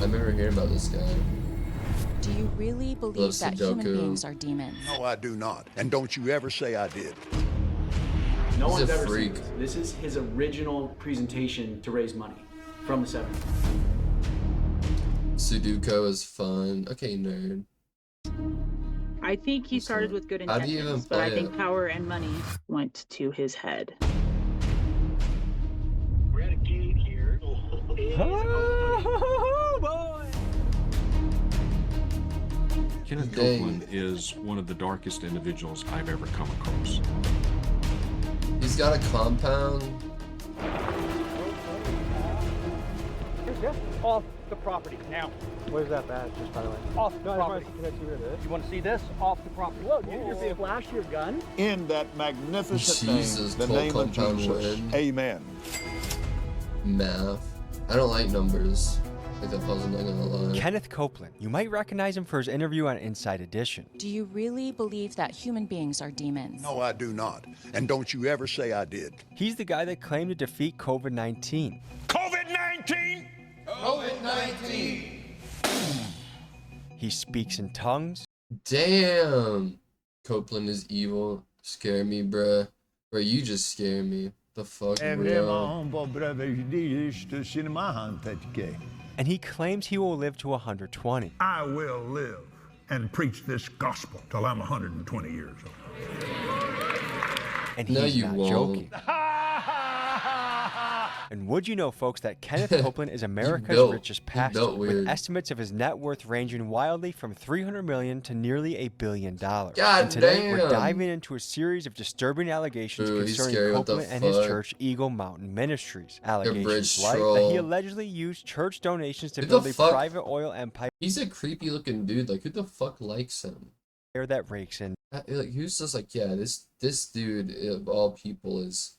remember hearing about this guy. Do you really believe that human beings are demons? No, I do not. And don't you ever say I did. No He's one's a ever freak. seen this. This is his original presentation to raise money from the 70s. Sudoku is fun. Okay, nerd. I think he started with good How do you intentions, even but I play think it? power and money went to his head. We're at a gate here. Oh, boy! Kenneth Dang. Copeland is one of the darkest individuals I've ever come across. He's got a compound. Just off the property now. Where's that badge, just by the way? Off the property. This. You want to see this? Off the property. Whoa, you're being flash your gun? In that magnificent Jesus, name, the Paul name of compound Jesus. win. Amen. Math. I don't like numbers. Like that puzzle, not gonna lie. Kenneth Copeland. You might recognize him for his interview on Inside Edition. Do you really believe that human beings are demons? No, I do not. And don't you ever say I did. He's the guy that claimed to defeat COVID-19. COVID-19! COVID-19! He speaks in tongues. Damn! Copeland is evil. Scare me, bruh. Bro, you just scare me. The fuck, bro? And he claims he will live to 120. I will live and preach this gospel till I'm 120 years old. And No, he's you not won't. joking. And would you know, folks, that Kenneth Copeland is America's built- richest you pastor, built with weird. estimates of his net worth ranging wildly from $300 million to nearly $1 billion. God And today, we're damn. diving into a series of disturbing allegations Ooh, he's concerning scary. What the Copeland and his fuck? church, Eagle Mountain Ministries. bridge Allegations like that troll. he allegedly used church donations to Who build the a fuck- private oil empire He's a creepy looking dude. Like, who the fuck likes him? that rakes in Like, who's just like, yeah, this dude of all people is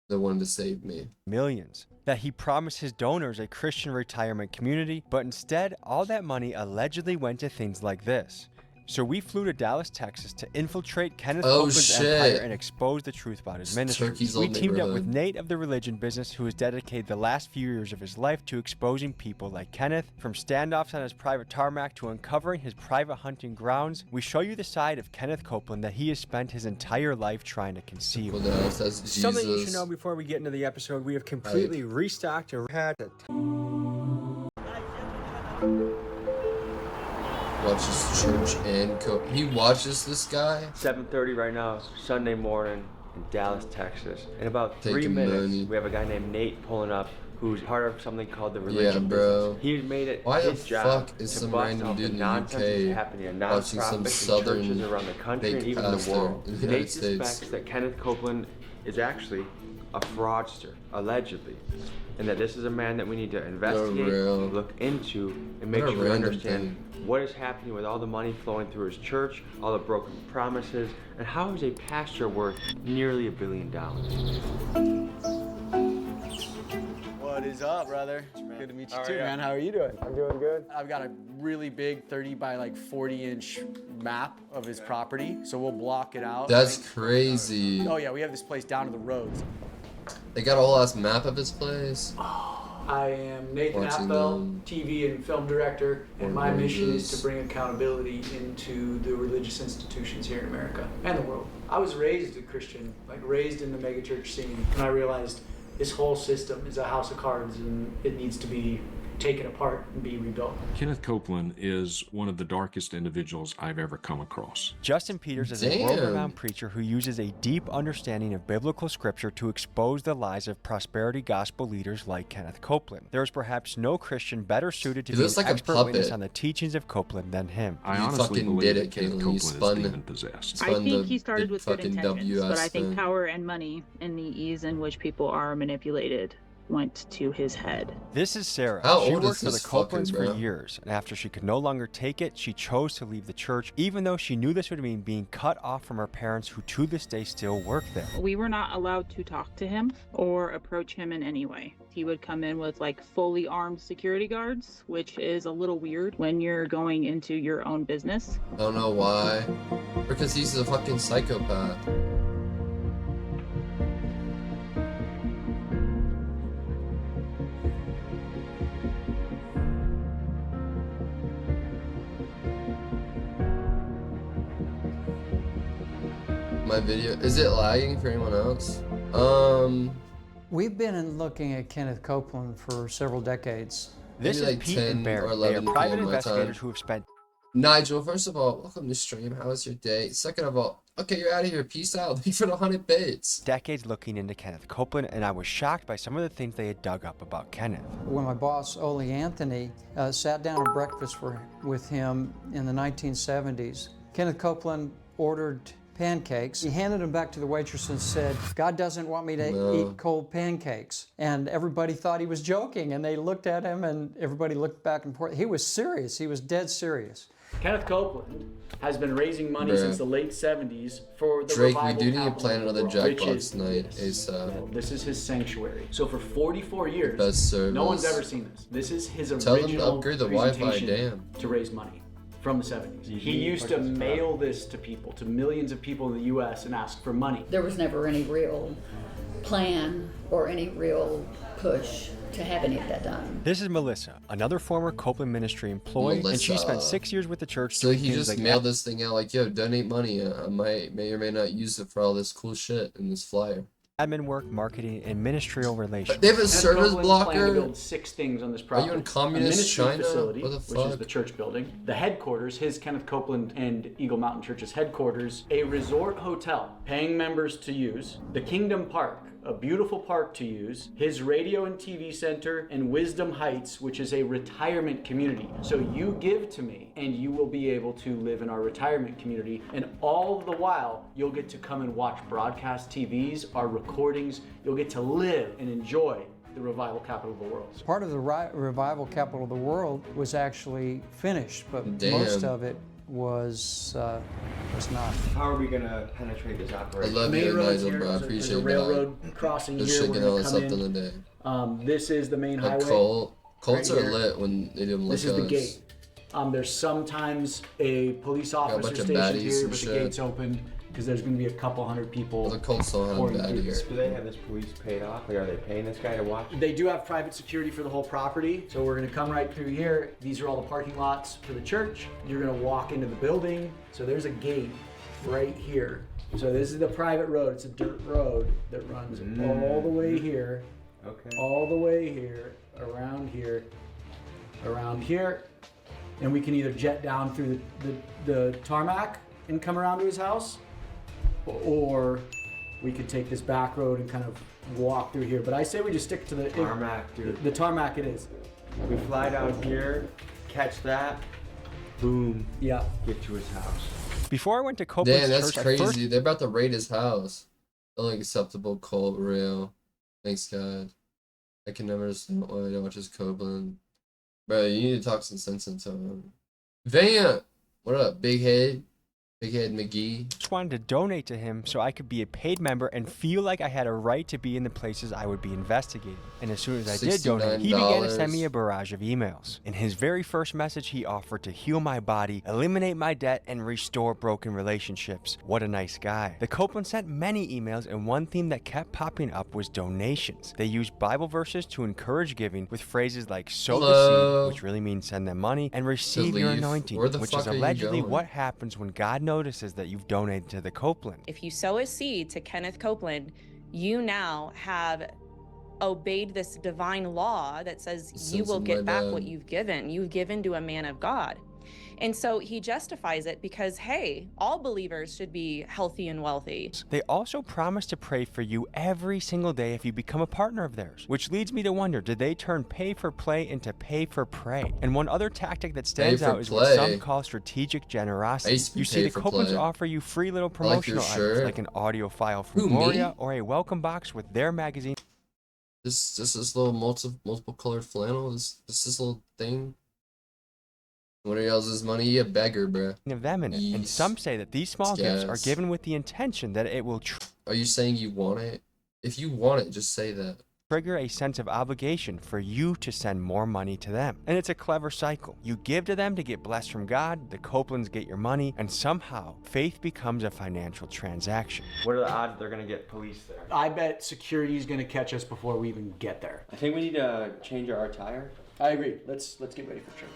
the one to save me. millions. That he promised his donors a Christian retirement community, but instead, all that money allegedly went to things like this. So we flew to Dallas, Texas to infiltrate Kenneth Oh, Copeland's shit. empire and expose the truth about his ministry. Turkey's We old teamed up with neighborhood. Nate of the religion business, who has dedicated the last few years of his life to exposing people like Kenneth. From standoffs on his private tarmac to uncovering his private hunting grounds, we show you the side of Kenneth Copeland that he has spent his entire life trying to conceal. Well, that's Jesus. Something you should know before we get into the episode, we have completely restocked a had Watches church and he watches this guy. 7:30 right now, Sunday morning in Dallas, Texas. In about 3 Taking minutes, money. we have a guy named Nate pulling up who's part of something called the Yeah, religion bro. business. He's made it Why the his job fuck is to some bust random out the dude in the nonsense UK that's happening in watching some nonprofits southern and churches around the country and fake even the pastor world. in the United Nate States. suspects that Kenneth Copeland is actually a fraudster, allegedly, and that this is a man that we need to investigate, real. look into, and make What a sure we random understand thing. what is happening with all the money flowing through his church, all the broken promises, and how is a pastor worth nearly $1 billion? What is up, brother? Good to meet you How are too, ya? man. How are you doing? I'm doing good. I've got a really big 30 by like 40-inch map of his property, so we'll block it out. That's crazy. Oh yeah, we have this place down to the roads. They got a whole ass map of his place. I am Nathan Watching Appel, them. TV and film director, and my Or mission is images. to bring accountability into the religious institutions here in America and the world. I was raised a Christian, like raised in the megachurch scene, and I realized this whole system is a house of cards and it needs to be taken apart and be rebuilt. Kenneth Copeland is one of the darkest individuals I've ever come across. Justin Peters is a Damn. world-renowned preacher who uses a deep understanding of biblical scripture to expose the lies of prosperity gospel leaders like Kenneth Copeland. There is perhaps no Christian better suited to He be an looks like a expert witness puppet. on the teachings of Copeland than him. I You honestly fucking believe did that it, Kenneth Caitlin. You Copeland spun- is demon-possessed. I Spun think the he started big with good fucking intentions, W but I us think thing. power and money and the ease in which people are manipulated went to his head. This is Sarah. How She old worked is for the this Copelands fucker, bro? for years, and after she could no longer take it, she chose to leave the church, even though she knew this would mean being cut off from her parents, who to this day still work there. We were not allowed to talk to him or approach him in any way. He would come in with like fully armed security guards, which is a little weird when you're going into your own business. I don't know why. Because he's a fucking psychopath. My video, is it lagging for anyone else? We've been looking at Kenneth Copeland for several decades. This is like Pete 10 and Barrett. or They are 11 private p.m. my investigators time. who have spent Nigel, first of all, welcome to stream. How was your day? Second of all, okay, you're out of here. Peace out. Thank you for the 100 bits. decades looking into Kenneth Copeland, and I was shocked by some of the things they had dug up about Kenneth. When my boss, Ole Anthony, sat down at breakfast with him in the 1970s, Kenneth Copeland ordered pancakes. He handed them back to the waitress and said, "God doesn't want me to eat cold pancakes." And everybody thought he was joking, and they looked at him, and everybody looked back and forth. He was serious. He was dead serious. Kenneth Copeland has been raising money since the late 70s for the Drake, revival we do need to capital plan of the another world, Jackbox which is night this. ASAP. This is his sanctuary. So for 44 years, Best service. no one's ever seen this. This is his Tell them to original upgrade the Wi-Fi, presentation damn. to raise money from the 70s. He used to mail this to people, to millions of people in the U.S. and ask for money. There was never any real plan or any real push to have any of that done. This is Melissa, another former Copeland ministry employee, and she spent 6 years with the church. So he just like mailed this thing out like, yo, donate money. I may or may not use it for all this cool shit in this flyer. Admin work, marketing, and ministerial relations. They have a Kenneth service Copeland planned to blocker. build 6 things on this property. Are you in communist a ministry China? facility, What the which is fuck? the church building. The headquarters, his Kenneth Copeland and Eagle Mountain Church's headquarters. A resort hotel, paying members to use. The Kingdom Park, a beautiful park to use. His radio and TV center, and Wisdom Heights, which is a retirement community. So you give to me, and you will be able to live in our retirement community. And all the while, you'll get to come and watch broadcast TVs, our recordings. You'll get to live and enjoy the revival capital of the world. Part of the revival capital of the world was actually finished, but Damn. most of it was not. How are we gonna penetrate this I operation? love Main you, roads Nigel, here, bro. I there's appreciate a railroad crossing This here. shit We're getting all gonna this come up in the day. This is the main Like highway. Colts right are here. lit when they do them This like is the us. gate. There's sometimes a police a officer bunch of stationed baddies here, and but the shit. gate's open because there's going to be a couple hundred people. Well, the Colts don't have pouring bad through here. this. Do they have this police paid off? Like, are they paying this guy to watch? They do have private security for the whole property, so we're going to come right through here. These are all the parking lots for the church. You're going to walk into the building. So there's a gate right here. So this is the private road. It's a dirt road that runs all the way here, all the way here, around here, and we can either jet down through the tarmac and come around to his house, or we could take this back road and kind of walk through here. But I say we just stick to the Tarmac, dude. The tarmac it is. We fly down here, catch that, boom. Yeah. Get to his house. Before I went to Copeland's Damn, that's church, crazy. They're about to raid his house. Unacceptable, cult, real. Thanks, God. I can never understand why I don't watch his Copeland. Bro, you need to talk some sense into him. Vant! What up, big head? Big head McGee. just wanted to donate to him so I could be a paid member and feel like I had a right to be in the places I would be investigating. And as soon as I did donate, he began to send me a barrage of emails. In his very first message, he offered to heal my body, eliminate my debt, and restore broken relationships. What a nice guy. The Copeland sent many emails, and one theme that kept popping up was donations. They used Bible verses to encourage giving with phrases like sow the seed, which really means send them money, and receive your anointing, Where the which fuck is are you allegedly going? what happens when God notices that you've donated to the Copeland. If you sow a seed to Kenneth Copeland, you now have obeyed this divine law that says you will get back what you've given. You've given to a man of God. And so he justifies it because, hey, all believers should be healthy and wealthy. They also promise to pray for you every single day if you become a partner of theirs, which leads me to wonder, did they turn pay for play into pay for pray? And one other tactic that stands out is what some call strategic generosity. You see, the Copelands offer you free little promotional items like an audio file from Gloria or a welcome box with their magazine. This little multiple colored flannel, this little thing. What are y'all's money? You a beggar, bruh. Of them in it. And some say that these small gifts are given with the intention that it will Are you saying you want it? If you want it, just say that. Trigger a sense of obligation for you to send more money to them. And it's a clever cycle. You give to them to get blessed from God, the Copelands get your money, and somehow faith becomes a financial transaction. What are the odds they're gonna get police there? I bet security's going to catch us before we even get there. I think we need to change our attire. I agree. Let's get ready for church.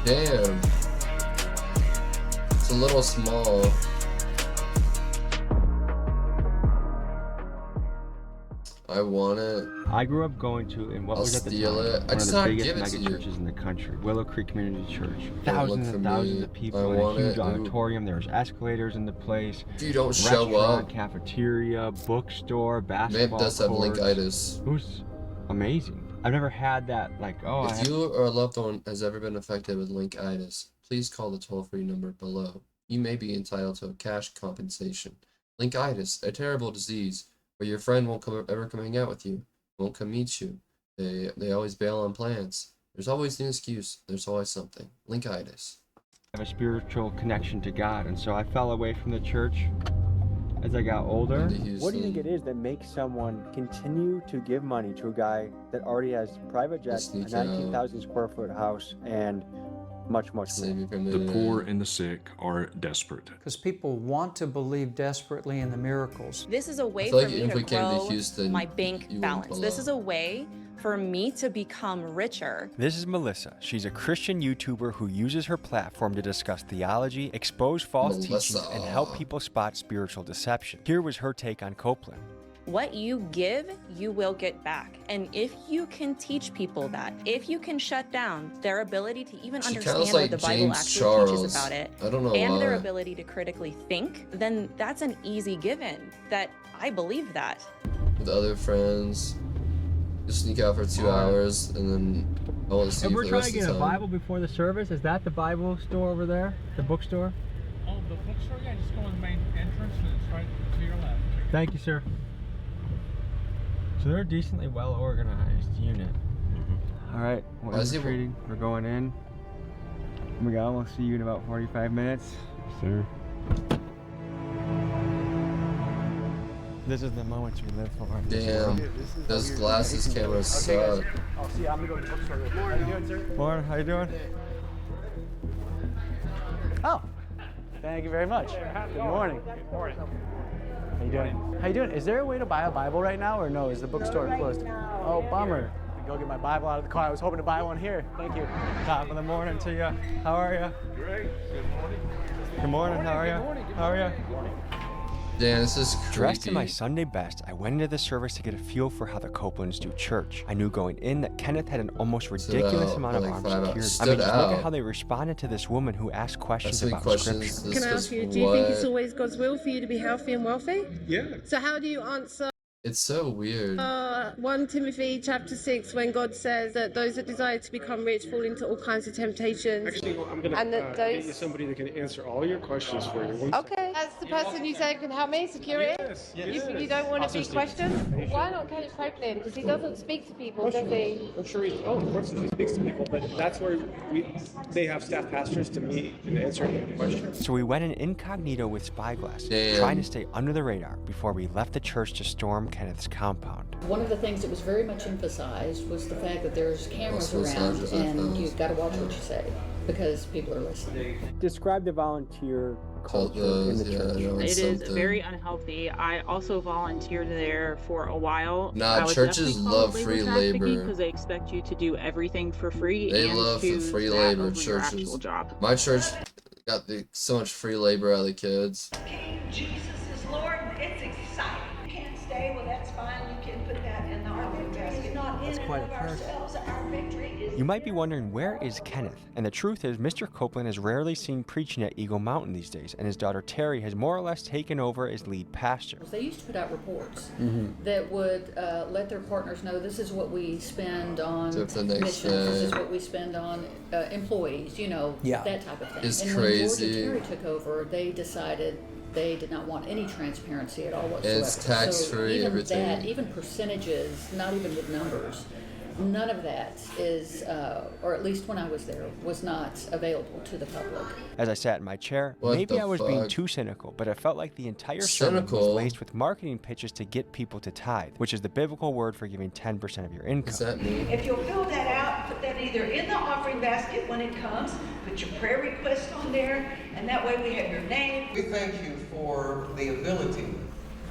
Damn. It's a little small. I want it. I grew up going to, in what I'll was at the steal time, it. I one of just the not biggest give it mega to you. churches in the country, Willow Creek Community Church. Don't Thousands look and for thousands me. of people I in a want huge it. Ooh. auditorium. There's escalators in the place. If you don't show Restaurant, up, cafeteria, bookstore, basketball Mabe does have courts. linkitis. It was amazing. I've never had that, like, oh, If you or a loved one has ever been affected with linkitis, please call the toll-free number below. You may be entitled to a cash compensation. Linkitis, a terrible disease where your friend won't ever come hang out with you, won't come meet you. They always bail on plans. There's always an excuse. There's always something. Linkitis. I have a spiritual connection to God, and so I fell away from the church as I got older. What do you think it is that makes someone continue to give money to a guy that already has private jets, a 19,000 square foot house, and much more? The poor and the sick are desperate. Because people want to believe desperately in the miracles. This is a way feel for like me if to we came to grow Houston, my bank you wouldn't balance. pull This up. is a way for me to become richer. This is Melissa. She's a Christian YouTuber who uses her platform to discuss theology, expose false teachings, and help people spot spiritual deception. Here was her take on Copeland. What you give, you will get back. And if you can teach people that, if you can shut down their ability to even She understand sounds what like the Bible James actually Charles. teaches about it, I don't know and their why. ability to critically think, then that's an easy given that I believe that. With other friends, just sneak out for 2 hours, and then I want to see And you we're for the trying rest to of get the a time. Bible before the service. Is that the Bible store over there? The bookstore? Oh, the bookstore? Yeah, just go in the main entrance and it's right to your left. Thank you, sir. So they're a decently well organized unit. All right, we're infiltrating. We're going in. Miguel, we'll see you in about 45 minutes. Sir. This is the moments we live for. Damn, those glasses cameras suck. I'll see you. I'm gonna go to the bookstore. How you doing, sir? Morning, how you doing? Oh, thank you very much. Good morning. Good morning. How you doing? How you doing? Is there a way to buy a Bible right now, or no? Is the bookstore closed? Oh, bummer. I go get my Bible out of the car. I was hoping to buy one here. Thank you. Top of the morning to you. How are you? Great. Good morning. Good morning. How are you? How are you? Damn, this is creepy. Dressed in my Sunday best, I went into the service to get a feel for how the Copelands do church. I knew going in that Kenneth had an almost ridiculous amount of armed security. I mean, just look at how they responded to this woman who asked questions about scripture. Can I ask you, do you think it's always God's will for you to be healthy and wealthy? Yeah. So how do you answer It's so weird. 1 Timothy chapter 6 when God says that those that desire to become rich fall into all kinds of temptations? Actually, I'm going And to that get you those... somebody that can answer all your questions for you. Okay. That's the person you said can help me, security? Yes, You don't want to be questioned? Why not Kenneth Copeland? Because he doesn't speak to people, does he? I'm sure of course he speaks to people, but that's where they have staff pastors to meet and answer any questions. So we went in incognito with spyglass, Damn. trying to stay under the radar before we left the church to storm Kenneth's compound. One of the things that was very much emphasized was the fact that there's cameras Also, around Sandra's and iPhones. you've got to watch what you say because people are listening. Describe the volunteer culture in the church. It is very unhealthy. I also volunteered there for a while. Nah, churches love free labor. Because they expect you to do everything for free. They and love the choose free that labor over your churches. actual job. My church got so much free labor out of the kids. Jesus is Lord. It's exciting. You can't stay, well, that's fine. You can put that in the offering basket. Not in and of ourselves. Our victory is. You might be wondering, where is Kenneth? And the truth is, Mr. Copeland is rarely seen preaching at Eagle Mountain these days, and his daughter Terry has more or less taken over as lead pastor. They used to put out reports that would let their partners know this is what we spend on missions, this is what we spend on employees, you know, that type of thing. It's and crazy. when George and Terry took over, they decided they did not want any transparency at all whatsoever. It's tax-free, so everything. That, even percentages, not even with numbers, none of that is, or at least when I was there, was not available to the public. As I sat in my chair, What maybe the I was being fuck? too cynical, but it felt like the entire sermon was Cynical? laced with marketing pitches to get people to tithe, which is the biblical word for giving 10% of your income. Does that mean? If you'll fill that out, put that either in the offering basket when it comes, put your prayer request on there, and that way we have your name. We thank you for the ability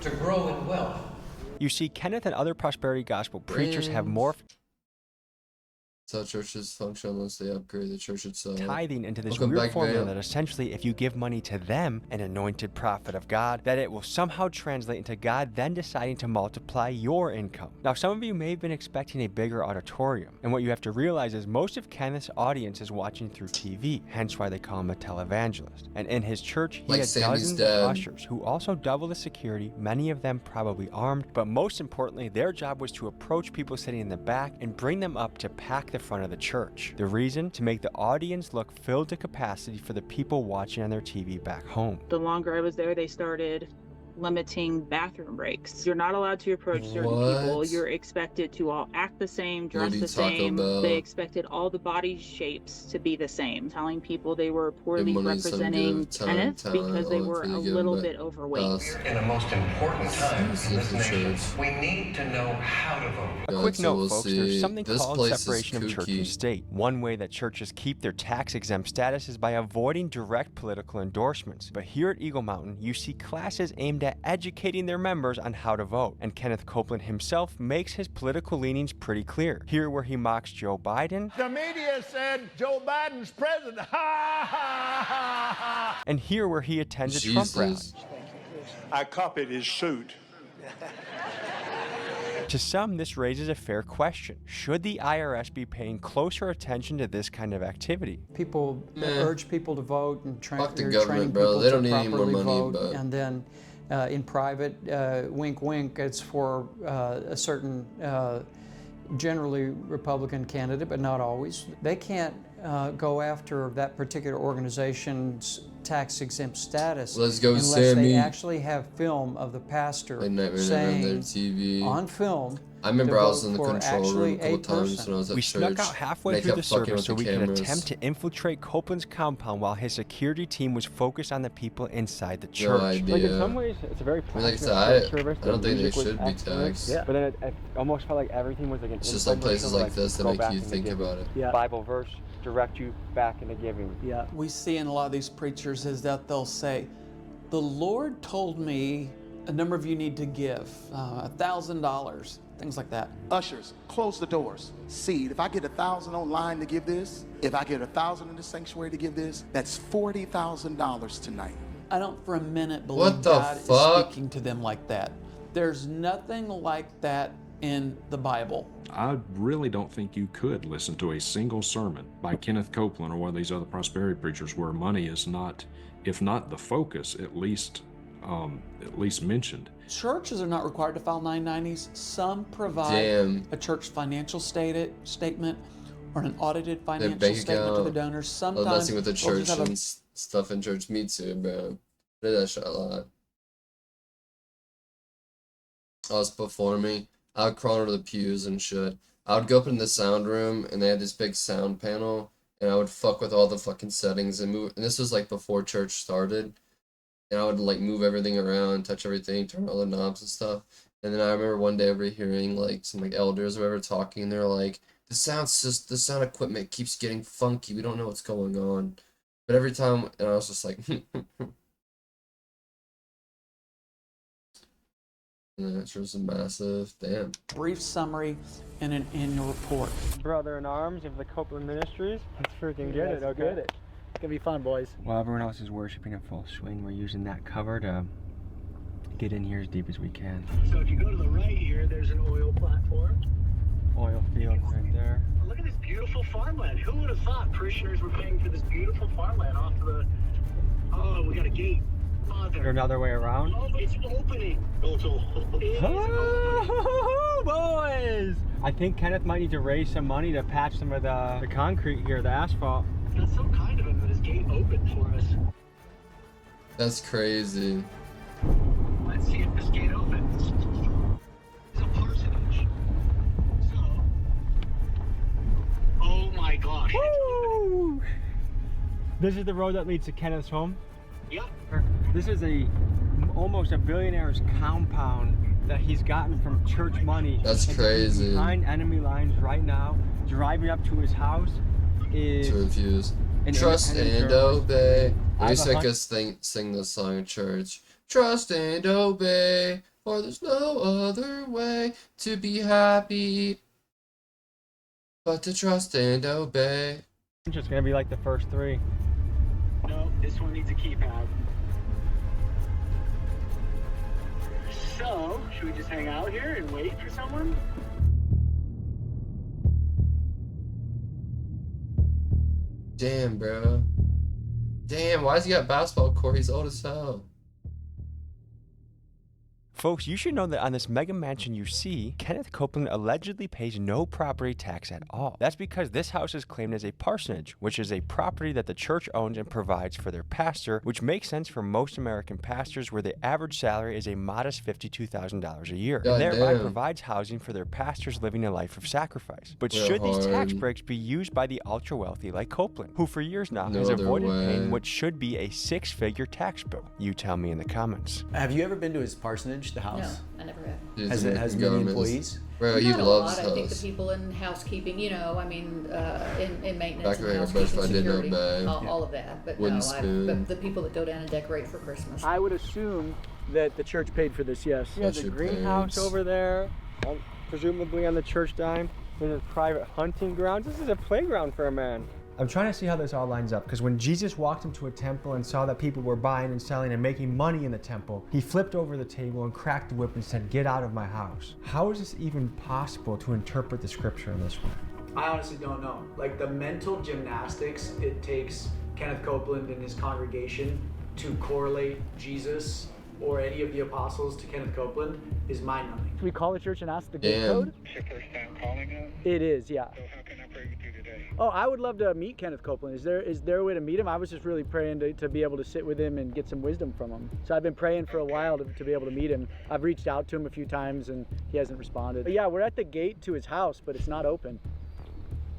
to grow in wealth. You see, Kenneth and other prosperity gospel preachers have morphed That's how churches function unless they upgrade the church itself. Tithing into this weird formula that essentially if you give money to them, an anointed prophet of God, that it will somehow translate into God then deciding to multiply your income. Now some of you may have been expecting a bigger auditorium, and what you have to realize is most of Kenneth's audience is watching through TV, hence why they call him a televangelist. And in his church he had dozens of ushers who also double the security, many of them probably armed, but most importantly their job was to approach people sitting in the back and bring them up to pack the front of the church. The reason? To make the audience look filled to capacity for the people watching on their TV back home. The longer I was there, they started limiting bathroom breaks. You're not allowed to approach certain people. You're expected to all act the same, dress the same. They expected all the body shapes to be the same, telling people they were poorly representing Kenneth because they were a little bit overweight. We're in a most important time in this nation. We need to know how to vote. A quick note, folks, there's something called separation of church and state. One way that churches keep their tax-exempt status is by avoiding direct political endorsements. But here at Eagle Mountain, you see classes aimed at educating their members on how to vote. And Kenneth Copeland himself makes his political leanings pretty clear. Here where he mocks Joe Biden. The media said Joe Biden's president. Ha ha ha ha. And here where he attends a Trump rally. I copied his suit. To some, this raises a fair question. Should the IRS be paying closer attention to this kind of activity? People urge people to vote and training government, people they don't to need any more properly money, vote. but... And then in private, wink, wink, it's for a certain generally Republican candidate, but not always. They can't go after that particular organization's tax-exempt status unless they actually have film of the pastor saying on film. I remember I was in the control room a couple times when I was at church. We snuck out halfway through the service so we could attempt to infiltrate Copeland's compound while his security team was focused on the people inside the church. No idea. Like in some ways, it's a very like service. I don't think they should be taxed. Yeah. But then it almost felt like everything was like an. It's just like places like this that make you think about it. Yeah. Bible verse direct you back into giving. Yeah. We see in a lot of these preachers is that they'll say, "The Lord told me a number of you need to give $1,000." Things like that. Ushers, close the doors. Seed, if I get 1,000 online to give this, if I get 1,000 in the sanctuary to give this, that's $40,000 tonight. I don't for a minute believe God is speaking to them like that. There's nothing like that in the Bible. I really don't think you could listen to a single sermon by Kenneth Copeland or one of these other prosperity preachers where money is not, if not the focus, at least mentioned. Churches are not required to file 990s. Some provide a church financial statement or an audited financial statement to the donors. Sometimes messing with the church and stuff in church. Me too, bro. I did that shit a lot. I was performing. I would crawl under the pews and shit. I would go up in the sound room and they had this big sound panel and I would fuck with all the fucking settings and move. And this was like before church started. And I would like move everything around, touch everything, turn all the knobs and stuff. And then I remember one day overhearing like some like elders or whatever talking, and they're like, the sound equipment keeps getting funky. We don't know what's going on. But every time, and I was just like, and it's just a massive damn. Brief summary and an annual report. Brother in arms of the Copeland Ministries. Let's freaking get it, okay? Get it. It's gonna be fun, boys. While everyone else is worshiping in full swing, we're using that cover to get in here as deep as we can. So if you go to the right here, there's an oil platform. Oil field right there. Look at this beautiful farmland. Who would have thought parishioners were paying for this beautiful farmland off of the... Oh, we got a gate. Mother. Or another way around? Oh, it's opening. Oh, boys! I think Kenneth might need to raise some money to patch some of the concrete here, the asphalt. That's so kind of him that his gate opened for us. That's crazy. Let's see if this gate opens. It's a parsonage. So, oh my gosh. Woo! This is the road that leads to Kenneth's home? Yep. This is almost a billionaire's compound that he's gotten from church money. That's crazy. Behind enemy lines right now, driving up to his house is... To refuse. Trust and obey. They used to make us sing this song in church. Trust and obey, for there's no other way to be happy. But to trust and obey. It's just gonna be like the first 3. No, this one needs a keypad. So, should we just hang out here and wait for someone? Damn, bro. Damn, why has he got basketball court? He's old as hell. Folks, you should know that on this mega mansion you see, Kenneth Copeland allegedly pays no property tax at all. That's because this house is claimed as a parsonage, which is a property that the church owns and provides for their pastor, which makes sense for most American pastors where the average salary is a modest $52,000 a year, and thereby provides housing for their pastors living a life of sacrifice. But should these tax breaks be used by the ultra-wealthy like Copeland, who for years now has avoided paying what should be a 6-figure tax bill? You tell me in the comments. Have you ever been to his parsonage? The house? No, I never have. Has it has many employees? Bro, he Not loves a lot. I think the people in housekeeping, in maintenance and housekeeping, security, all of that. But but the people that go down and decorate for Christmas. I would assume that the church paid for this, yes. There's a greenhouse over there, presumably on the church dime. There's a private hunting ground. This is a playground for a man. I'm trying to see how this all lines up, because when Jesus walked into a temple and saw that people were buying and selling and making money in the temple, he flipped over the table and cracked the whip and said, "Get out of my house." How is this even possible to interpret the scripture in this way? I honestly don't know. Like the mental gymnastics it takes Kenneth Copeland and his congregation to correlate Jesus or any of the apostles to Kenneth Copeland is mind-numbing. Should we call the church and ask the gate code? It's your first time calling us? It is, yeah. So how can I pray with you today? Oh, I would love to meet Kenneth Copeland. Is there a way to meet him? I was just really praying to be able to sit with him and get some wisdom from him. So I've been praying for a while to be able to meet him. I've reached out to him a few times and he hasn't responded. But yeah, we're at the gate to his house, but it's not open.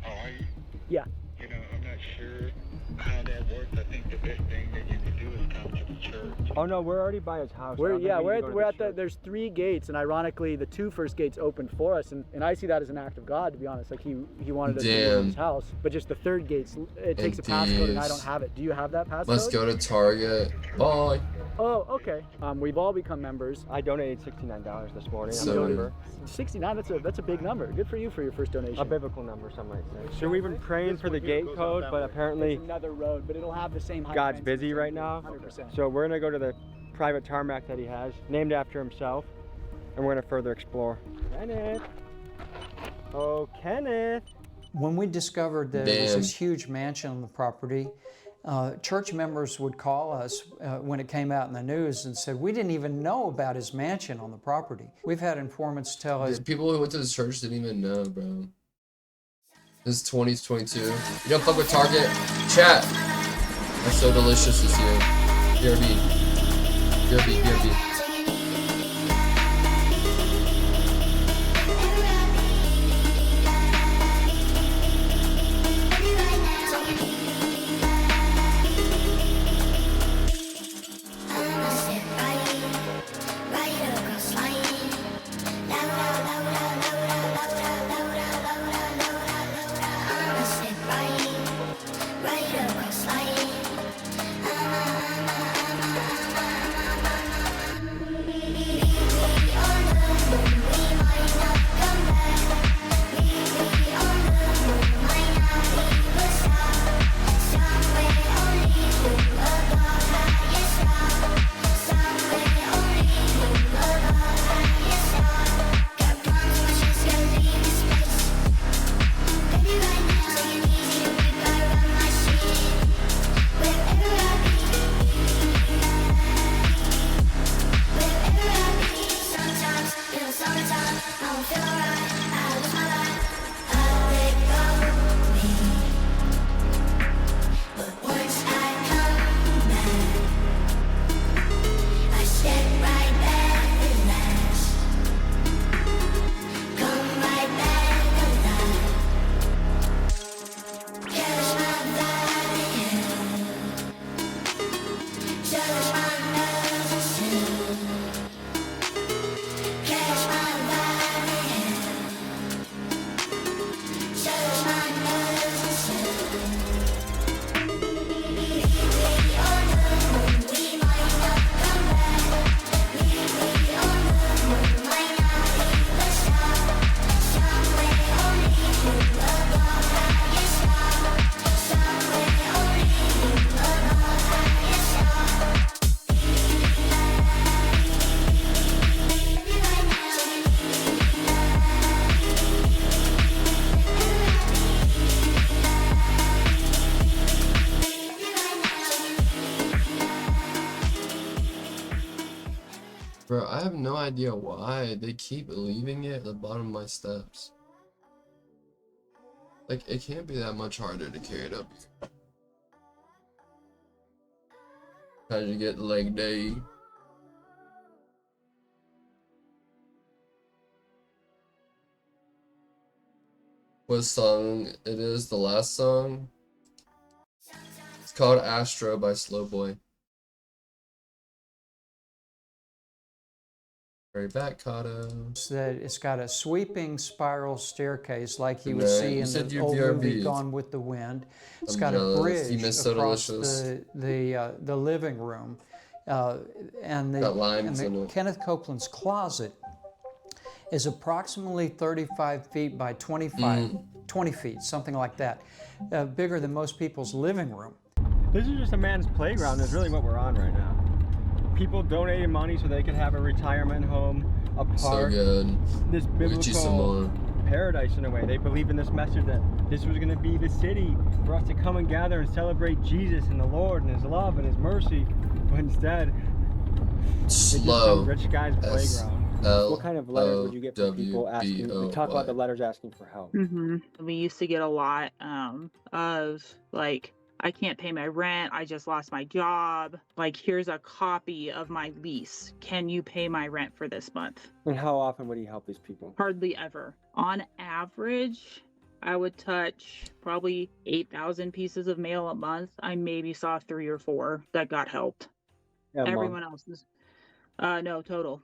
Oh, are you? Yeah. You know, I'm not sure how that works. I think the best thing that you can do is come to the church. Oh no, we're already by his house. We're at the there's 3 gates, and ironically the 2 first gates opened for us, and I see that as an act of God, to be honest. Like he wanted us to go to his house, but just the 3rd gates, it takes a passcode and I don't have it. Do you have that passcode? Let's go to Target. Bye. Oh, okay. We've all become members. I donated $69 this morning. So I'm a member. 69, that's a big number. Good for you for your first donation. A biblical number, some might say. So we've been praying for the gate code, but apparently it's another road, but it'll have the same height. God's busy right now. 100%. So we're gonna go to the private tarmac that he has, named after himself, and we're gonna further explore. Kenneth. Oh, Kenneth. When we discovered that there was this huge mansion on the property, church members would call us when it came out in the news and said, we didn't even know about his mansion on the property. We've had informants tell us. People who went to the church didn't even know, bro. This is 2022. You don't fuck with Target? Chat! That's so delicious this year. BRB. BRB, BRB. have no idea why they keep leaving it at the bottom of my steps. Like, it can't be that much harder to carry it up. How'd you get leg day? What song it is? The last song? It's called Astro by Slowboy. Right back, Kato. It's got a sweeping spiral staircase like you would see in the old movie Gone with the Wind. It's got a bridge across the living room. And Kenneth Copeland's closet is approximately 35 feet by 20 feet, something like that. Bigger than most people's living room. This is just a man's playground is really what we're on right now. People donated money so they could have a retirement home, a park. So good. This biblical paradise in a way. They believe in this message that this was going to be the city for us to come and gather and celebrate Jesus and the Lord and His love and His mercy. But instead, it's just some rich guy's playground. What kind of letters would you get from people asking? We talk about the letters asking for help. We used to get a lot of like, I can't pay my rent. I just lost my job. Like, here's a copy of my lease. Can you pay my rent for this month? And how often would he help these people? Hardly ever. On average, I would touch probably 8,000 pieces of mail a month. I maybe saw 3 or 4 that got helped. Everyone else is, no, total.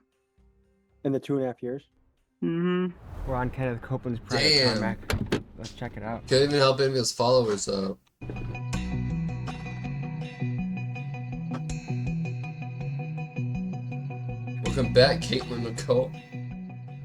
In the 2.5 years? We're on Kenneth Copeland's private tarmac. Let's check it out. Can't even help any of his followers out. Welcome back, Caitlin Nicole.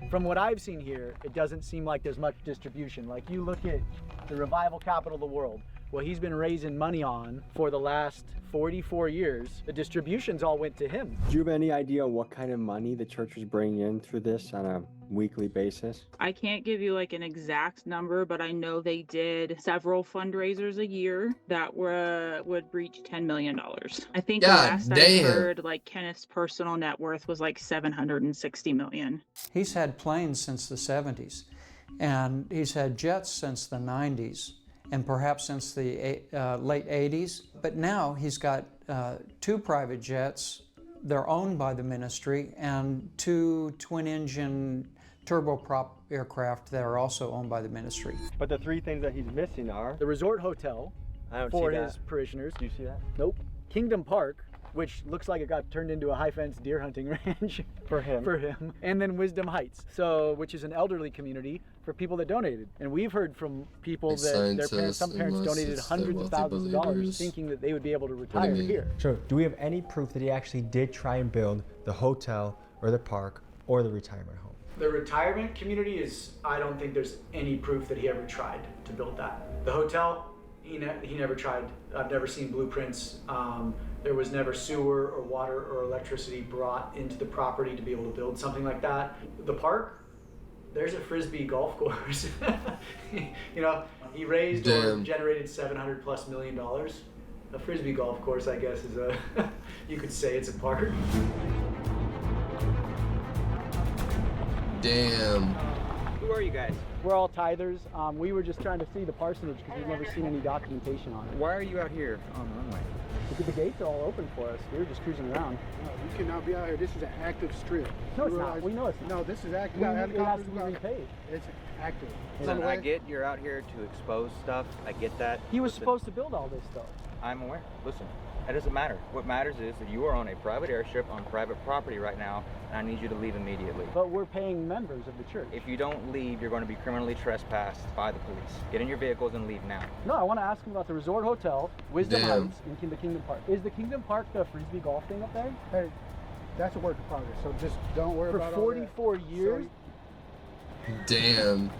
From what I've seen here, it doesn't seem like there's much distribution. Like, you look at the revival capital of the world, what he's been raising money on for the last 44 years, the distributions all went to him. Do you have any idea what kind of money the church was bringing in through this on a weekly basis? I can't give you like an exact number, but I know they did several fundraisers a year that would reach $10 million. I think the last I heard, like, Kenneth's personal net worth was like $760 million. He's had planes since the 70s, and he's had jets since the 90s. And perhaps since the late 80s. But now he's got 2 private jets. They're owned by the ministry, and 2 twin-engine turboprop aircraft that are also owned by the ministry. But the 3 things that he's missing are... The resort hotel for his parishioners. Do you see that? Nope. Kingdom Park, which looks like it got turned into a high-fence deer hunting ranch for him. And then Wisdom Heights, which is an elderly community for people that donated. And we've heard from people that some parents donated hundreds of thousands of dollars thinking that they would be able to retire here. So do we have any proof that he actually did try and build the hotel or the park or the retirement home? The retirement community I don't think there's any proof that he ever tried to build that. The hotel, he never tried. I've never seen blueprints. There was never sewer or water or electricity brought into the property to be able to build something like that. The park, there's a Frisbee golf course. You know, he raised or generated $700+ million. A Frisbee golf course, I guess, is you could say it's a park. Damn. Who are you guys? We're all tithers. We were just trying to see the parsonage because we've never seen any documentation on it. Why are you out here on the runway? The gates are all open for us. We were just cruising around. No, you cannot be out here. This is an active strip. No, it's not. We know it's not. No, this is active. It has to be repaid. It's active. Listen, I get you're out here to expose stuff. I get that. He was supposed to build all this stuff. I'm aware. Listen, that doesn't matter. What matters is that you are on a private airstrip on private property right now, and I need you to leave immediately. But we're paying members of the church. If you don't leave, you're going to be criminally trespassed by the police. Get in your vehicles and leave now. No, I want to ask him about the resort hotel, Wisdom Heights, and the Kingdom Park. Is the Kingdom Park the Frisbee golf thing up there? Hey, that's a work in progress, so just don't worry about it. For 44 years? Damn.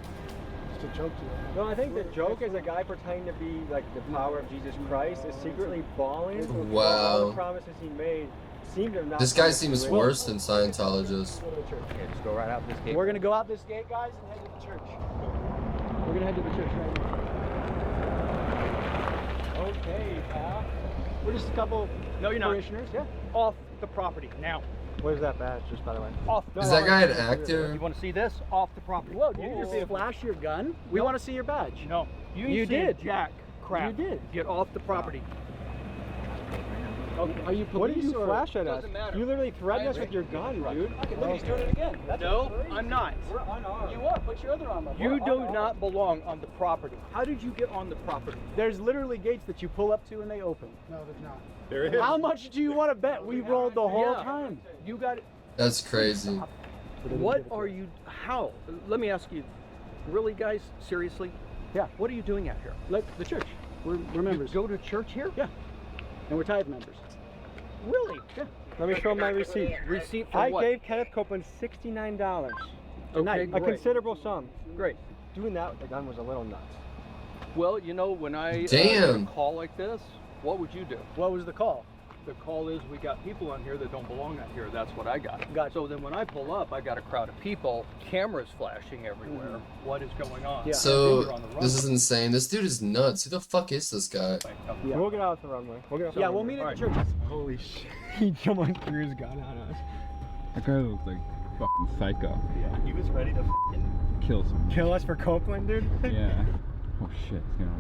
It's a joke to you. No, I think the joke is a guy pretending to be like the power of Jesus Christ is secretly balling. Wow. All the promises he made seem to not. This guy seems worse than Scientologists. Yeah, just go right out this gate. We're going to go out this gate, guys, and head to the church. We're going to head to the church right now. Okay, pal. We're just a couple parishioners. Yeah. Off the property now. What is that badge, just by the way? Is that guy an actor? You want to see this? Off the property. Whoa, did you just flash your gun? We want to see your badge. No. You did. Jack. Crap. You did. Get off the property. Okay. Are you police? What did you flash at us? Doesn't matter. You literally threatened us with your gun, dude. Okay, look, he's doing it again. That's No, I'm not. We're unarmed. You are. Put your other arm up. You do not belong on the property. How did you get on the property? There's literally gates that you pull up to and they open. No, there's not. There it is. How much do you want to bet we rolled the whole time? You got it. That's crazy. What are you? How? Let me ask you. Really, guys? Seriously? Yeah. What are you doing out here? Look, the church. We're members. You go to church here? Yeah. And we're tithe members. Really? Yeah. Let me show my receipt. Receipt for I what? gave Kenneth Copeland $69. Okay, A great. considerable sum. Great. Doing that with the gun was a little nuts. Well, you know, when I get Damn. a call like this, what would you do? What was the call? The call is we got people on here that don't belong out here. That's what I got. Gotcha. So then when I pull up, I got a crowd of people, cameras flashing everywhere. What is going on? Yeah. So You're on the this is runway. insane. This dude is nuts. Who the fuck is this guy? Yeah. We'll get out the runway. Yeah, we'll meet at the church. Holy shit. He someone threw his gun on us. That guy looks like fucking psycho. Yeah, he was ready to Kill someone. kill us for Copeland, dude. Yeah. Oh shit. It's gonna...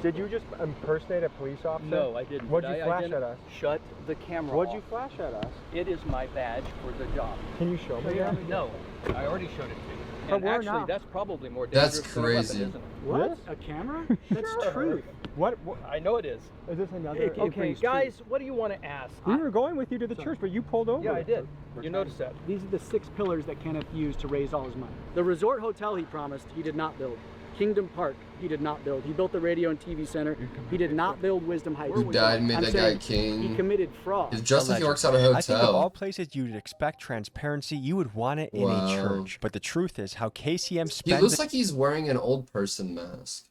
Did you just impersonate a police officer? No, I didn't. What'd But you I flash didn't at us? Shut the camera What'd off. you flash at us? It is my badge for the job. Can you show me that? No, I already showed it to you. But And we're actually, not. that's probably more That's dangerous than a weapon, crazy. isn't it? What? A camera? That's truth. What? I know it is. Is this another? It Okay, brings guys, what do you want to ask? We were going with you to the church, but you pulled over. Yeah, I did. You noticed that. These are the 6 pillars that Kenneth used to raise all his money. The resort hotel he promised, he did not build. Kingdom Park, he did not build. He built the radio and TV center. He did not build Wisdom Heights. Who died and made I'm that guy saying king? He committed fraud. It's just like he works at a hotel. I think of all places you would expect transparency, you would want it in a Wow. church. But the truth is how KCM He spends... looks like he's wearing an old person mask.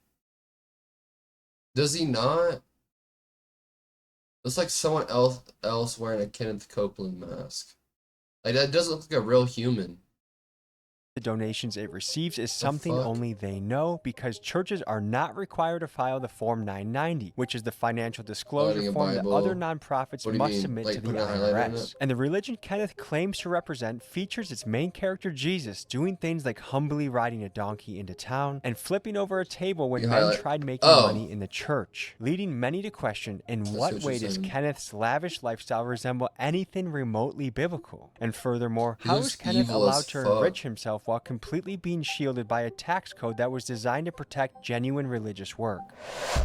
Does he not? Looks like someone else wearing a Kenneth Copeland mask. Like that doesn't look like a real human. The donations it receives is something fuck? only they know, because churches are not required to file the Form 990, which is the financial disclosure Writing a form that Bible. other nonprofits What do you must mean? submit Like to the putting a highlighter in IRS. it? And the religion Kenneth claims to represent features its main character Jesus doing things like humbly riding a donkey into town and flipping over a table when You men highlight- tried making Oh. money in the church, leading many to question in what what way you're does saying. Kenneth's lavish lifestyle resemble anything remotely biblical? And furthermore, He how looks is Kenneth evil allowed as to fuck. enrich himself while completely being shielded by a tax code that was designed to protect genuine religious work?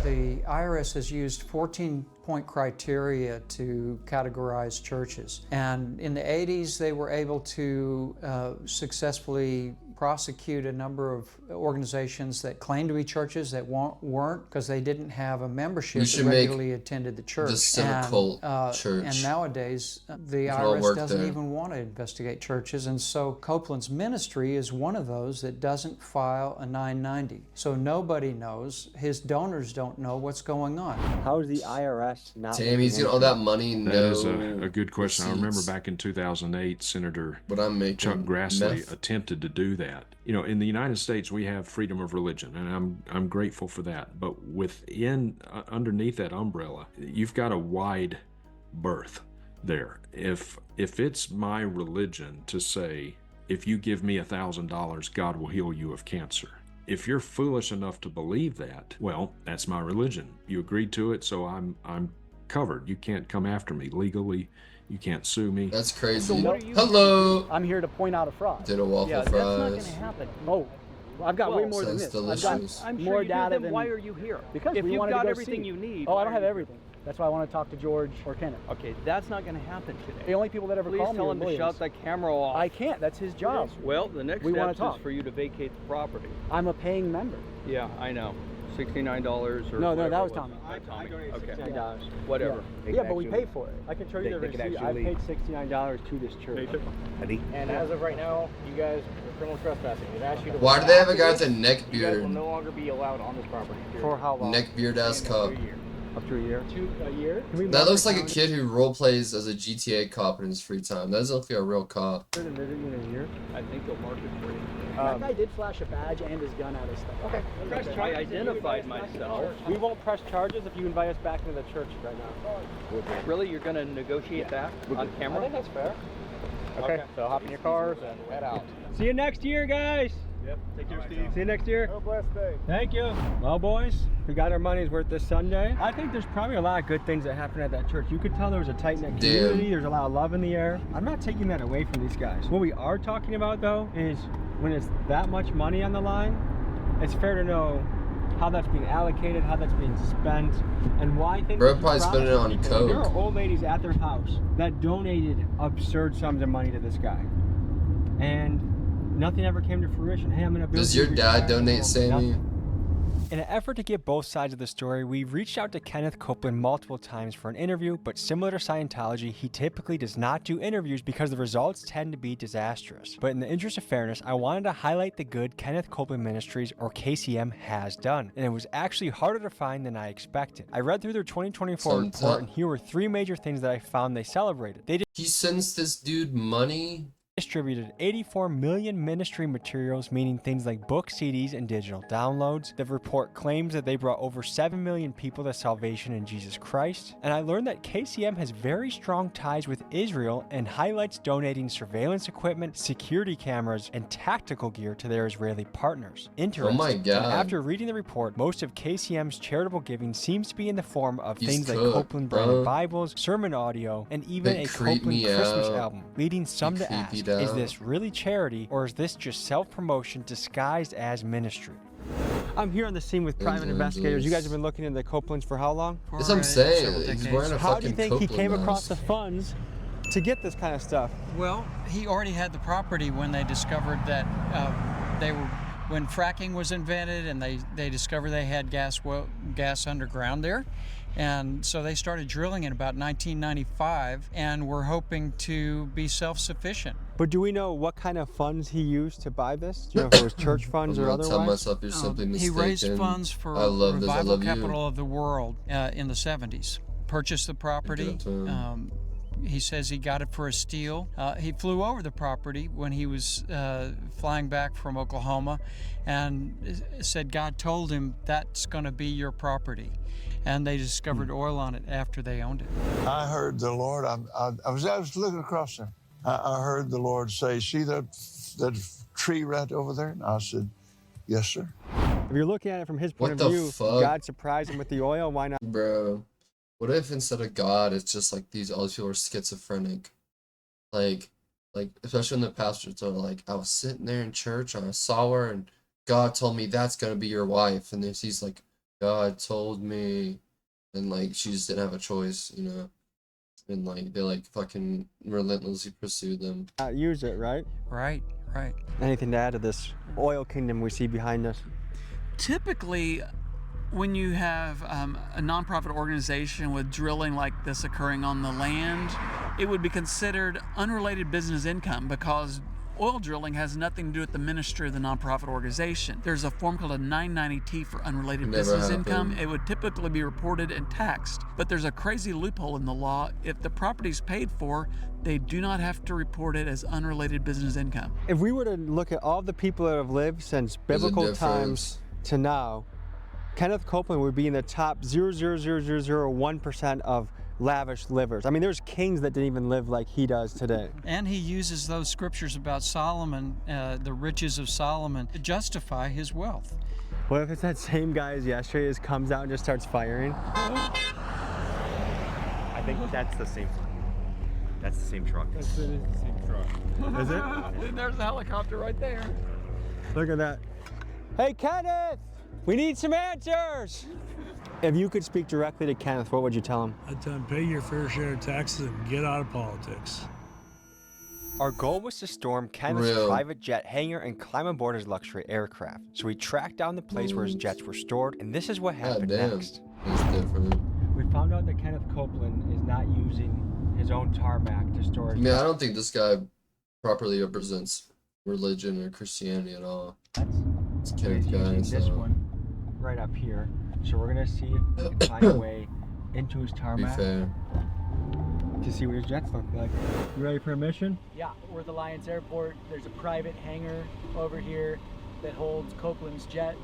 The IRS has used 14-point criteria to categorize churches. And in the 80s, they were able to successfully prosecute a number of organizations that claimed to be churches that weren't, because they didn't have a membership We that should make regularly attended the church. the cynical church. And nowadays, the can all IRS work doesn't there. even want to investigate churches, and so Copeland's ministry is one of those that doesn't file a 990. So nobody knows, his donors don't know what's going on. How is the IRS not? Damn, he's getting all that money. That No is a good question. I remember receipts. back in 2008, Senator But I'm making Chuck Grassley meth. attempted to do that. You know, in the United States, we have freedom of religion, and I'm grateful for that. But within, underneath that umbrella, you've got a wide berth there. If it's my religion to say, if you give me $1,000, God will heal you of cancer. If you're foolish enough to believe that, well, that's my religion. You agreed to it, so I'm covered. You can't come after me legally. You can't sue me. That's crazy. So what are you Hello. I'm here to point out a fraud. Did a waffle Yeah, fries. that's not going to happen. Oh, I've got way Well, more than sounds this. delicious. I've I'm got sure more you do, data then than why are you here? Because if we you've wanted to got go everything see. you need. Oh, why I don't are have you everything. That's why I want to talk to George or Kenneth. here? Okay, that's not going to happen today. The only people that ever Please call me tell are him to lawyers. shut the camera off. I can't. That's his job. Well, the next We wanna step talk. is for you to vacate the property. I'm a paying member. Yeah, I know. $69 or No, whatever that it was Tommy. Tommy. Okay. $69. Whatever. Yeah, but we paid for it. I can show you the They can receipt. I actually- paid $69 to this church. And as of right now, you guys are criminal trespassing. We've asked you to. Why do they have a guy with a neck You guys will beard? no longer be allowed on this property. For how long? Neck beard ass cop. Up to a year. A year? Can we That mark looks the like a county? kid who role plays as a GTA cop in his free time. That doesn't look like a real cop. In a year. I think they'll mark it for you. That guy did flash a badge and his gun at us. Okay. I identified myself. We won't press charges if you invite us back into the church right now. Really? You're going to negotiate that on camera? I think that's fair. Okay, so hop in your cars and head out. See you next year, guys. Yep. Take care, Steve. See you next year. Have a blessed day. Thank you. Well, boys, we got our money's worth this Sunday. I think there's probably a lot of good things that happened at that church. You could tell there was a tight-knit community. There's a lot of love in the air. I'm not taking that away from these guys. What we are talking about, though, is when it's that much money on the line, it's fair to know how that's being allocated, how that's being spent, and why things Bro probably spent it on coke. There are old ladies at their house that donated absurd sums of money to this guy. And nothing ever came to fruition. Hey, I'm gonna build. Does your dad donate, Sammy? In an effort to get both sides of the story, we've reached out to Kenneth Copeland multiple times for an interview, but similar to Scientology, he typically does not do interviews because the results tend to be disastrous. But in the interest of fairness, I wanted to highlight the good Kenneth Copeland Ministries, or KCM, has done, and it was actually harder to find than I expected. I read through their 2024 report, and here were 3 major things that I found they celebrated. He sends this dude money? Distributed 84 million ministry materials, meaning things like books, CDs, and digital downloads. The report claims that they brought over 7 million people to salvation in Jesus Christ. And I learned that KCM has very strong ties with Israel and highlights donating surveillance equipment, security cameras, and tactical gear to their Israeli partners. Interesting. Oh my God. And after reading the report, most of KCM's charitable giving seems to be in the form of things like Copeland branded Bibles, sermon audio, and even a Copeland Christmas album, leading some to ask, is this really charity, or is this just self-promotion disguised as ministry? I'm here on the scene with private investigators. You guys have been looking into the Copelands for how long? That's what I'm saying. He's wearing a How do you fucking think he Copeland came mask. across the funds to get this kind of stuff? Well, he already had the property when they discovered that when fracking was invented, and they discovered they had gas underground there. And so they started drilling in about 1995, and were hoping to be self-sufficient. But do we know what kind of funds he used to buy this? Do you know if it was church funds or otherwise? Tell myself you're simply He mistaken. raised funds for Revival Capital of the World in the 70s. Purchased the property. He says he got it for a steal. He flew over the property when he was flying back from Oklahoma, and said God told him that's going to be your property. And they discovered oil on it after they owned it. I heard the Lord, I was looking across there. I heard the Lord say, see that tree right over there? And I said, yes, sir. If you're looking at it from his point of view, God surprised him with the oil, why not? Bro, what if instead of God, it's just like all these people are schizophrenic? Like especially when the pastors are like, I was sitting there in church and I saw her and God told me that's gonna be your wife. And then he's like, God told me, and like she just didn't have a choice, you know, and like they like fucking relentlessly pursued them. Use it, right? Right. Anything to add to this oil kingdom we see behind us? Typically, when you have a nonprofit organization with drilling like this occurring on the land, it would be considered unrelated business income because oil drilling has nothing to do with the ministry of the nonprofit organization. There's a form called a 990T for unrelated business income. It would typically be reported and taxed, but there's a crazy loophole in the law. If the property's paid for, they do not have to report it as unrelated business income. If we were to look at all the people that have lived since biblical times to now, Kenneth Copeland would be in the top 0.00001% of lavish livers. I mean, there's kings that didn't even live like he does today. And he uses those scriptures about Solomon, the riches of Solomon, to justify his wealth. What if it's that same guy as yesterday just comes out and just starts firing? I think that's the same. That's the same truck. That's the same truck. Is it? There's a helicopter right there. Look at that. Hey, Kenneth! We need some answers! If you could speak directly to Kenneth, what would you tell him? I'd tell him, pay your fair share of taxes and get out of politics. Our goal was to storm Kenneth's private jet hangar and climb aboard his luxury aircraft. So we tracked down the place where his jets were stored, and this is what happened next. That's different. We found out that Kenneth Copeland is not using his own tarmac to store his I don't think this guy properly represents religion or Christianity at all. It's Kenneth guy. This one right up here. So we're gonna see if we can find a way into his tarmac to see what his jets look like. You ready for a mission? Yeah, we're at the Lions Airport. There's a private hangar over here that holds Copeland's jet.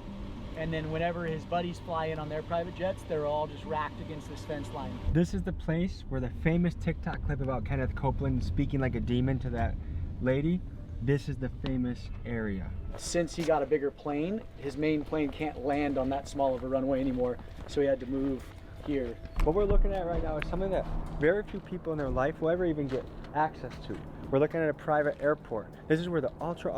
And then whenever his buddies fly in on their private jets, they're all just racked against this fence line. This is the place where the famous TikTok clip about Kenneth Copeland speaking like a demon to that lady, this is the famous area. Since he got a bigger plane, his main plane can't land on that small of a runway anymore, so he had to move here. What we're looking at right now is something that very few people in their life will ever even get access to. We're looking at a private airport. This is where the ultra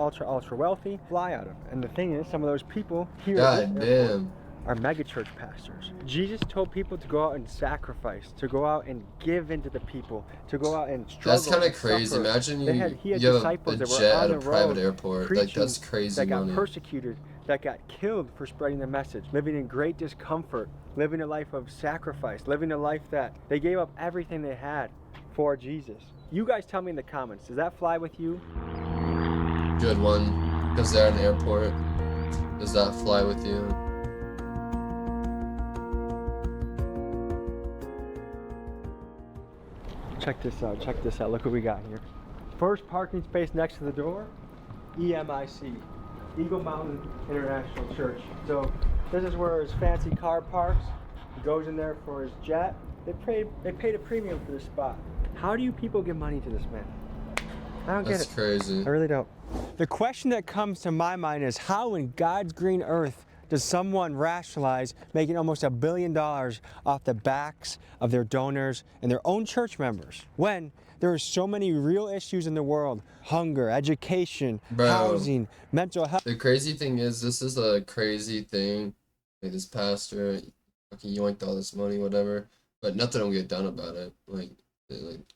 wealthy fly out of. And the thing is, some of those people here at this airport are megachurch pastors. Jesus told people to go out and sacrifice, to go out and give into the people, to go out and struggle. That's kind of crazy. Imagine you have a jet at a private airport. Like, that's crazy that got money. Persecuted, that got killed for spreading the message, living in great discomfort, living a life of sacrifice, living a life that they gave up everything they had for Jesus. You guys tell me in the comments, does that fly with you? Good one. Because they're at an airport. Does that fly with you? Check this out, check this out. Look what we got here. First parking space next to the door, EMIC, Eagle Mountain International Church. So this is where his fancy car parks. He goes in there for his jet. They paid a premium for this spot. How do you people give money to this man? I don't get it. That's crazy. I really don't. The question that comes to my mind is how in God's green earth does someone rationalize making almost $1 billion off the backs of their donors and their own church members when there are so many real issues in the world? Hunger, education, housing, mental health. The crazy thing is, this is a crazy thing. Like, this pastor fucking yoinked all this money, whatever, but nothing will get done about it. Like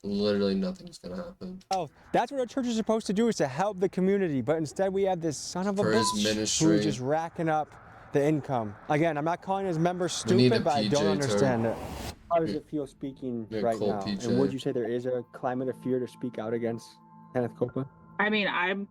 literally nothing's gonna happen. Oh, that's what our church is supposed to do, is to help the community, but instead we have this son of a bitch who's just racking up the income. Again, I'm not calling his members stupid, but I don't understand it. How does it feel speaking right now? And would you say there is a climate of fear to speak out against Kenneth Copeland? I mean, I'm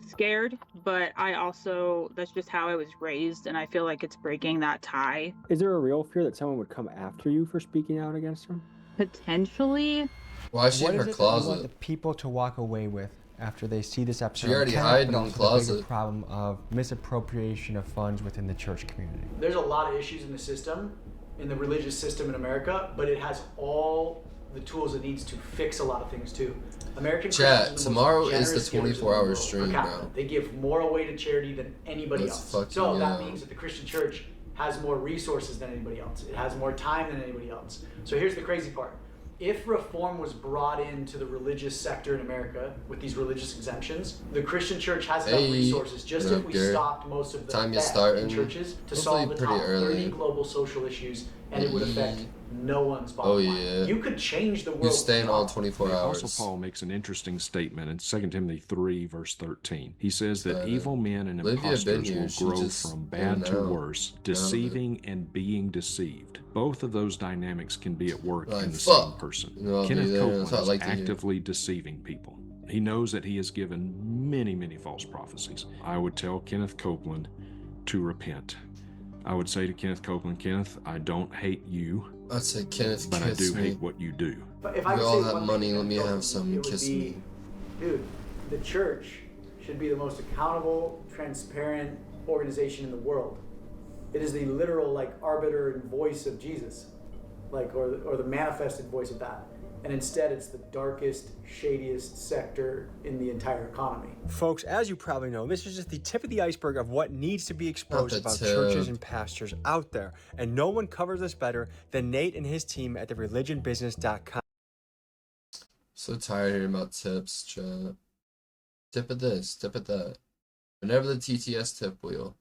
scared, but that's just how I was raised, and I feel like it's breaking that tie. Is there a real fear that someone would come after you for speaking out against him? Potentially. Why is she in her closet? What is it that you want the people to walk away with after they see this episode? She already hid in the closet. The problem of misappropriation of funds within the church community. There's a lot of issues in the system, in the religious system in America, but it has all the tools it needs to fix a lot of things too. American Chat, tomorrow is the 24-hour stream, bro. They give more away to charity than anybody else. So that means that the Christian church has more resources than anybody else. It has more time than anybody else. So here's the crazy part. If reform was brought into the religious sector in America with these religious exemptions, the Christian church has enough resources, just if we stopped most of the theft in churches, to solve the top 30 global social issues, and it would affect no one's bottom line. You could change the world. You stay in all 24 hours. Apostle Paul makes an interesting statement in 2 Timothy 3, verse 13. He says that evil men and impostors will grow from bad to worse, deceiving and being deceived. Both of those dynamics can be at work in the same person. Kenneth Copeland is actively deceiving people. He knows that he has given many, many false prophecies. I would tell Kenneth Copeland to repent. I would say to Kenneth Copeland, Kenneth, I don't hate you. I'd say, Kenneth, but I do hate what you do. But if I all that money, let me have some and kiss me. Dude, the church should be the most accountable, transparent organization in the world. It is the literal arbiter and voice of Jesus, or the manifested voice of that. And instead, it's the darkest, shadiest sector in the entire economy. Folks, as you probably know, this is just the tip of the iceberg of what needs to be exposed about churches and pastors out there. And no one covers this better than Nate and his team at thereligionbusiness.com. So tired of hearing about tips, chat. Tip of this, tip of that. Whenever the TTS tip wheel.